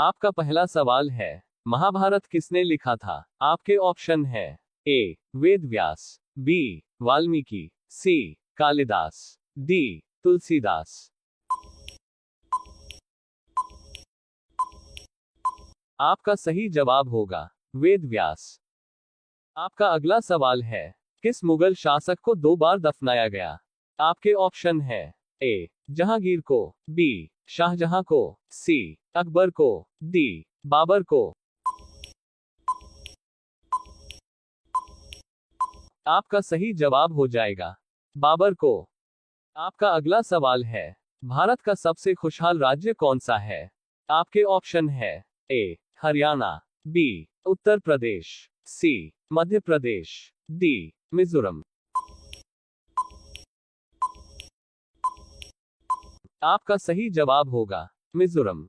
आपका पहला सवाल है, महाभारत किसने लिखा था? आपके ऑप्शन है ए वेद व्यास, बी वाल्मीकि, सी कालिदास, डी तुलसीदास। आपका सही जवाब होगा वेद व्यास। आपका अगला सवाल है, किस मुगल शासक को 2 बार दफनाया गया? आपके ऑप्शन है ए जहांगीर को, बी शाहजहां को, सी अकबर को, डी बाबर को। आपका सही जवाब हो जाएगा बाबर को। आपका अगला सवाल है, भारत का सबसे खुशहाल राज्य कौन सा है? आपके ऑप्शन है ए हरियाणा, बी उत्तर प्रदेश, सी मध्य प्रदेश, डी मिजोरम। आपका सही जवाब होगा मिजोरम।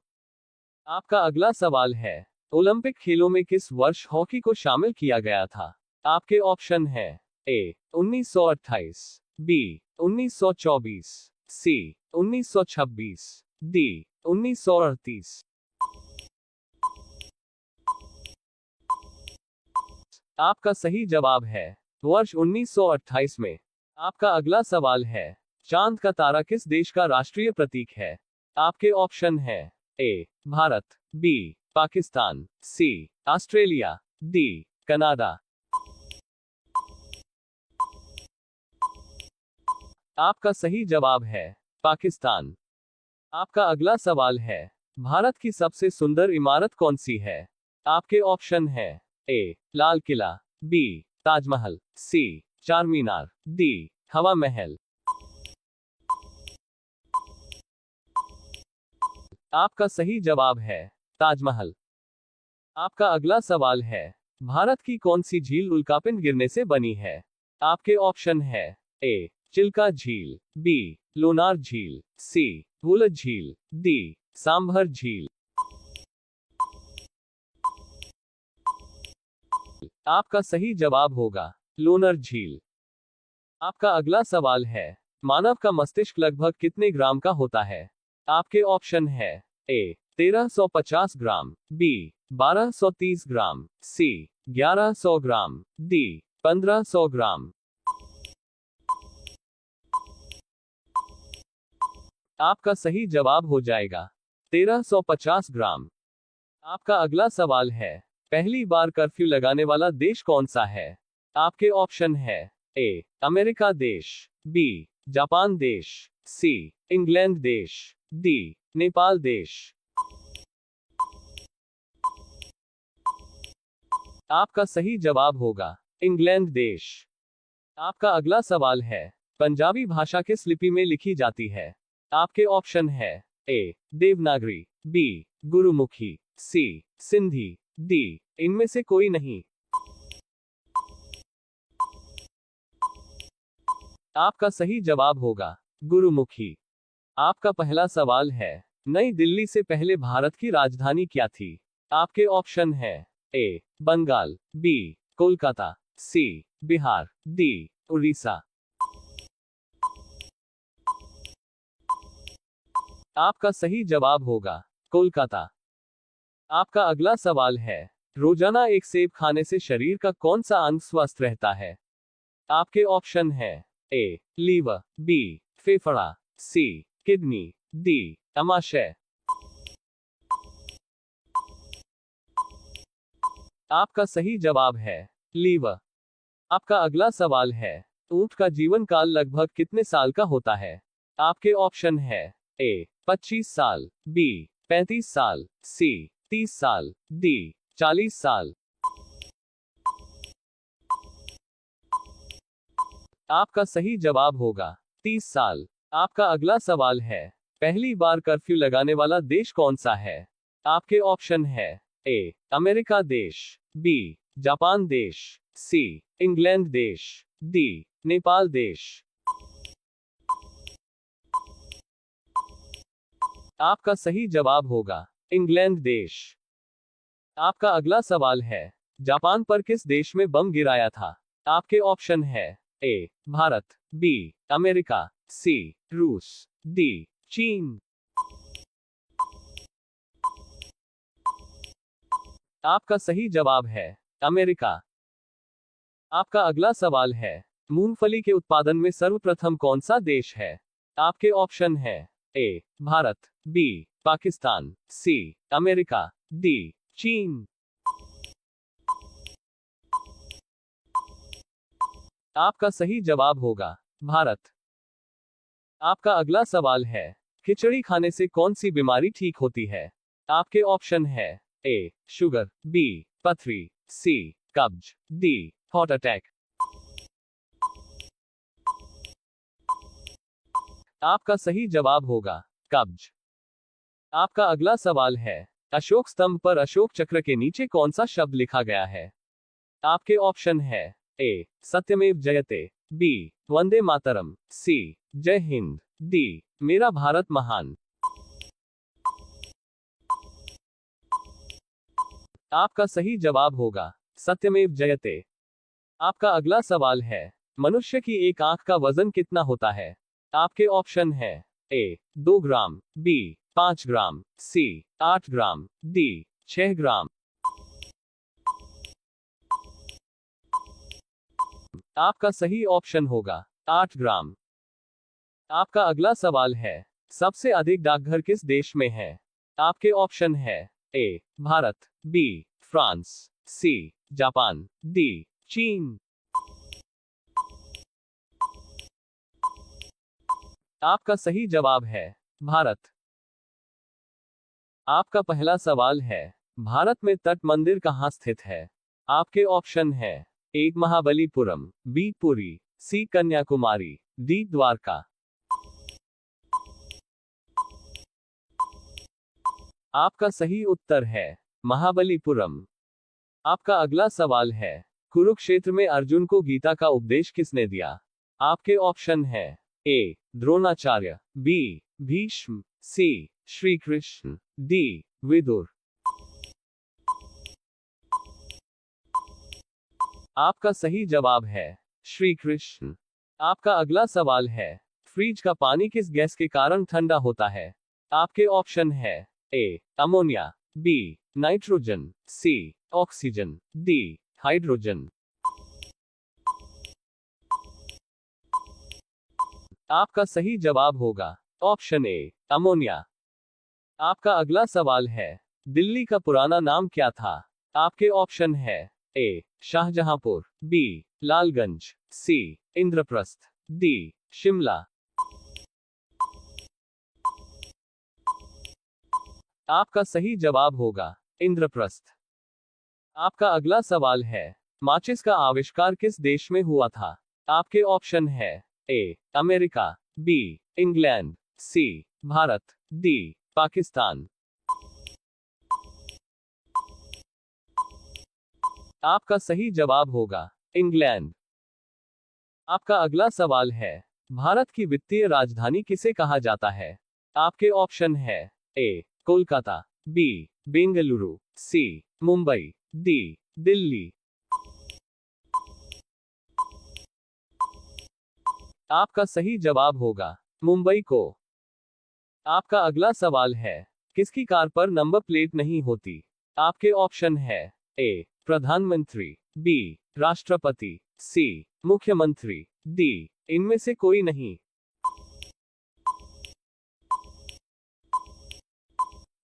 आपका अगला सवाल है, ओलंपिक खेलों में किस वर्ष हॉकी को शामिल किया गया था? आपके ऑप्शन है ए 1928, बी 1924, सी 1926, डी 1938। आपका सही जवाब है वर्ष 1928 में। आपका अगला सवाल है, चांद का तारा किस देश का राष्ट्रीय प्रतीक है? आपके ऑप्शन है A Bharat, B Pakistan, C Australia, D Canada. आपका सही जवाब है पाकिस्तान। आपका अगला सवाल है, भारत की सबसे सुंदर इमारत कौन सी है? आपके ऑप्शन है ए लाल किला, बी ताजमहल, सी चार मीनार, डी हवा महल। आपका सही जवाब है ताजमहल। आपका अगला सवाल है, भारत की कौन सी झील उल्कापिंड गिरने से बनी है? आपके ऑप्शन है ए चिल्का झील, बी लोनार झील, सी वुलर झील, डी सांभर झील। आपका सही जवाब होगा लोनार झील। आपका अगला सवाल है, मानव का मस्तिष्क लगभग कितने ग्राम का होता है? आपके ऑप्शन है ए 1350 ग्राम, बी 1230 ग्राम, सी 1100 ग्राम, डी 1500 ग्राम। आपका सही जवाब हो जाएगा 1350 ग्राम। आपका अगला सवाल है, पहली बार कर्फ्यू लगाने वाला देश कौन सा है? आपके ऑप्शन है ए अमेरिका देश, बी जापान देश, सी इंग्लैंड देश, डी नेपाल देश। आपका सही जवाब होगा इंग्लैंड देश। आपका अगला सवाल है, पंजाबी भाषा किस लिपि में लिखी जाती है? आपके ऑप्शन है ए देवनागरी, बी गुरुमुखी, सी सिंधी, डी इनमें से कोई नहीं। आपका सही जवाब होगा गुरुमुखी। आपका पहला सवाल है, नई दिल्ली से पहले भारत की राजधानी क्या थी? आपके ऑप्शन है ए बंगाल, बी कोलकाता, सी बिहार, डी उड़ीसा। आपका सही जवाब होगा कोलकाता। आपका अगला सवाल है, रोजाना एक सेब खाने से शरीर का कौन सा अंग स्वस्थ रहता है? आपके ऑप्शन है ए लीवर, बी फेफड़ा, सी किडनी, डी अमाशय। आपका सही जवाब है लीवर। आपका अगला सवाल है, ऊंट का जीवन काल लगभग कितने साल का होता है? आपके ऑप्शन है ए 25 साल, बी 35 साल, सी 30 साल, डी 40 साल। आपका सही जवाब होगा 30 साल। आपका अगला सवाल है, पहली बार कर्फ्यू लगाने वाला देश कौन सा है? आपके ऑप्शन है ए अमेरिका देश, बी जापान देश, सी इंग्लैंड देश, डी नेपाल देश। आपका सही जवाब होगा इंग्लैंड देश। आपका अगला सवाल है, जापान पर किस देश में बम गिराया था? आपके ऑप्शन है ए भारत, बी अमेरिका, सी रूस, डी चीन। आपका सही जवाब है अमेरिका। आपका अगला सवाल है, मूंगफली के उत्पादन में सर्वप्रथम कौन सा देश है? आपके ऑप्शन है A Bharat, B Pakistan, C America, D चीन। आपका सही जवाब होगा भारत। आपका अगला सवाल है, खिचड़ी खाने से कौन सी बीमारी ठीक होती है? आपके ऑप्शन है ए शुगर, बी पथरी, सी कब्ज, डी हार्ट अटैक। आपका सही जवाब होगा कब्ज। आपका अगला सवाल है, अशोक स्तंभ पर अशोक चक्र के नीचे कौन सा शब्द लिखा गया है? आपके ऑप्शन है ए सत्यमेव जयते, बी वंदे मातरम, सी जय हिंद, डी मेरा भारत महान। आपका सही जवाब होगा सत्यमेव जयते। आपका अगला सवाल है, मनुष्य की एक आंख का वजन कितना होता है? आपके ऑप्शन है ए 2 ग्राम, बी 5 ग्राम, सी 8 ग्राम, डी 6 ग्राम। आपका सही ऑप्शन होगा 8 ग्राम। आपका अगला सवाल है, सबसे अधिक डाकघर किस देश में है? आपके ऑप्शन है A Bharat, B France, C Japan, D चीन। आपका सही जवाब है भारत। आपका पहला सवाल है, भारत में तट मंदिर कहाँ स्थित है? आपके ऑप्शन है ए महाबलीपुरम, बी पुरी, सी कन्याकुमारी, डी द्वारका। आपका सही उत्तर है महाबलीपुरम। आपका अगला सवाल है, कुरुक्षेत्र में अर्जुन को गीता का उपदेश किसने दिया? आपके ऑप्शन है ए द्रोणाचार्य, बी भीष्म, सी श्री कृष्ण, डी विदुर। आपका सही जवाब है श्री कृष्ण। आपका अगला सवाल है, फ्रिज का पानी किस गैस के कारण ठंडा होता है? आपके ऑप्शन है A ammonia, B nitrogen, C oxygen, D hydrogen. आपका सही जवाब होगा ऑप्शन ए अमोनिया। आपका अगला सवाल है, दिल्ली का पुराना नाम क्या था? आपके ऑप्शन है ए शाहजहांपुर, बी लालगंज, सी इंद्रप्रस्थ, डी शिमला। आपका सही जवाब होगा इंद्रप्रस्थ। आपका अगला सवाल है, माचिस का आविष्कार किस देश में हुआ था? आपके ऑप्शन है A America, B England, C Bharat, D Pakistan. आपका सही जवाब होगा इंग्लैंड। आपका अगला सवाल है, भारत की वित्तीय राजधानी किसे कहा जाता है? आपके ऑप्शन है ए कोलकाता, बी बेंगलुरु, सी मुंबई, डी दिल्ली। आपका सही जवाब होगा मुंबई को। आपका अगला सवाल है, किसकी कार पर नंबर प्लेट नहीं होती? आपके ऑप्शन है ए प्रधानमंत्री, बी राष्ट्रपति, सी मुख्यमंत्री, डी इनमें से कोई नहीं।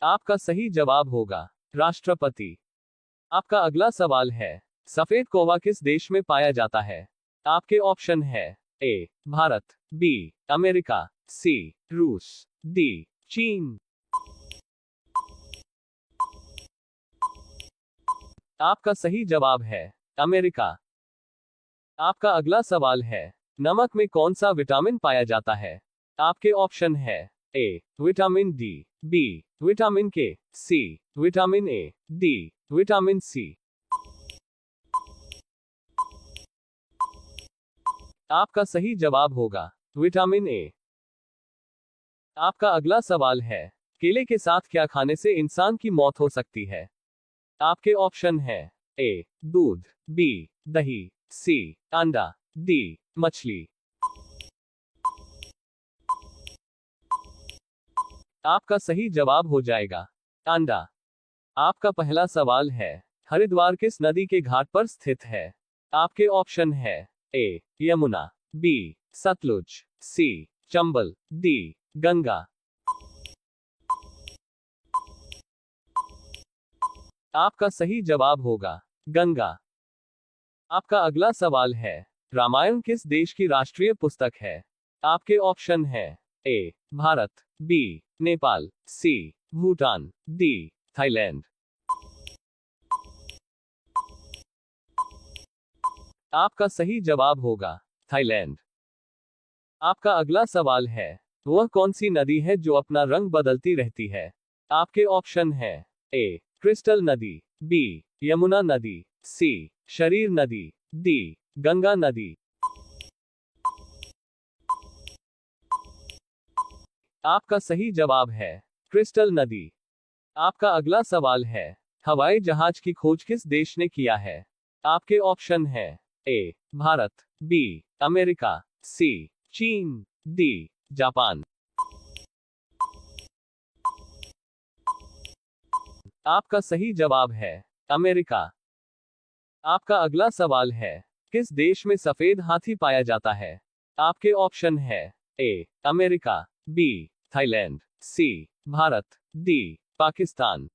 आपका सही जवाब होगा राष्ट्रपति। आपका अगला सवाल है, सफेद कौवा किस देश में पाया जाता है? आपके ऑप्शन है ए भारत, बी अमेरिका, सी रूस, डी चीन। आपका सही जवाब है अमेरिका। आपका अगला सवाल है, नमक में कौन सा विटामिन पाया जाता है? आपके ऑप्शन है A vitamin D, B vitamin K, C vitamin A, D vitamin C. आपका सही जवाब होगा विटामिन ए। आपका अगला सवाल है, केले के साथ क्या खाने से इंसान की मौत हो सकती है? आपके ऑप्शन है ए दूध, बी दही, सी अंडा, डी मछली। आपका सही जवाब हो जाएगा अंडा। आपका पहला सवाल है, हरिद्वार किस नदी के घाट पर स्थित है? आपके ऑप्शन है ए यमुना, बी सतलुज, सी चंबल, डी गंगा। आपका सही जवाब होगा गंगा। आपका अगला सवाल है, रामायण किस देश की राष्ट्रीय पुस्तक है? आपके ऑप्शन है A Bharat, B Nepal, C Bhutan, D Thailand. आपका सही जवाब होगा थाईलैंड। आपका अगला सवाल है, वह कौन सी नदी है जो अपना रंग बदलती रहती है? आपके ऑप्शन है ए क्रिस्टल नदी, बी यमुना नदी, सी शरीर नदी, डी गंगा नदी। आपका सही जवाब है क्रिस्टल नदी। आपका अगला सवाल है, हवाई जहाज की खोज किस देश ने किया है? आपके ऑप्शन है ए भारत, बी अमेरिका, सी चीन, डी जापान। आपका सही जवाब है अमेरिका। आपका अगला सवाल है, किस देश में सफेद हाथी पाया जाता है? आपके ऑप्शन है A America, B Thailand, C Bharat, D Pakistan.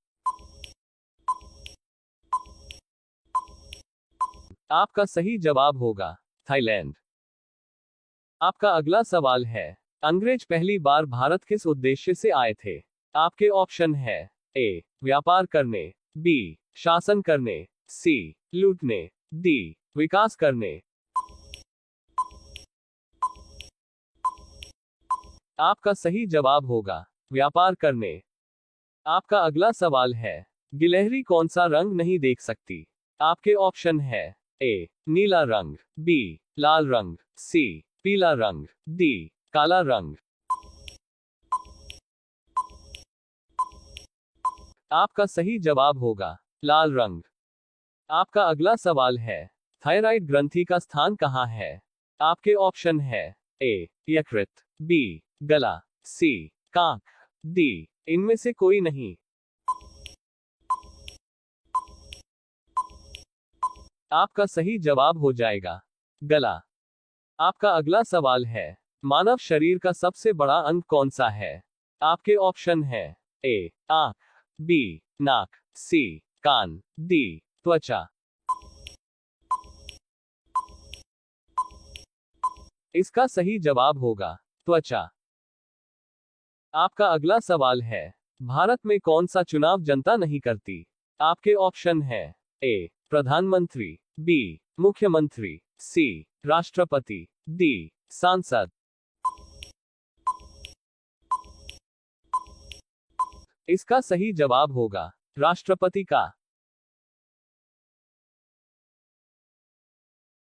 आपका सही जवाब होगा थाईलैंड। आपका अगला सवाल है, अंग्रेज पहली बार भारत किस उद्देश्य से आए थे? आपके ऑप्शन है ए व्यापार करने, बी शासन करने, सी लूटने, डी विकास करने। आपका सही जवाब होगा व्यापार करने। आपका अगला सवाल है, गिलहरी कौन सा रंग नहीं देख सकती? आपके ऑप्शन है ए नीला रंग, बी लाल रंग, सी पीला रंग, डी काला रंग। आपका सही जवाब होगा लाल रंग। आपका अगला सवाल है, थायराइड ग्रंथि का स्थान कहाँ है? आपके ऑप्शन है ए यकृत, बी गला, सी कांख, डी इनमें से कोई नहीं। आपका सही जवाब हो जाएगा गला। आपका अगला सवाल है, मानव शरीर का सबसे बड़ा अंग कौन सा है? आपके ऑप्शन है ए आंख, बी नाक, सी कान, डी त्वचा। इसका सही जवाब होगा त्वचा। आपका अगला सवाल है, भारत में कौन सा चुनाव जनता नहीं करती? आपके ऑप्शन है ए प्रधानमंत्री, बी मुख्यमंत्री, सी राष्ट्रपति, डी सांसद। इसका सही जवाब होगा राष्ट्रपति का।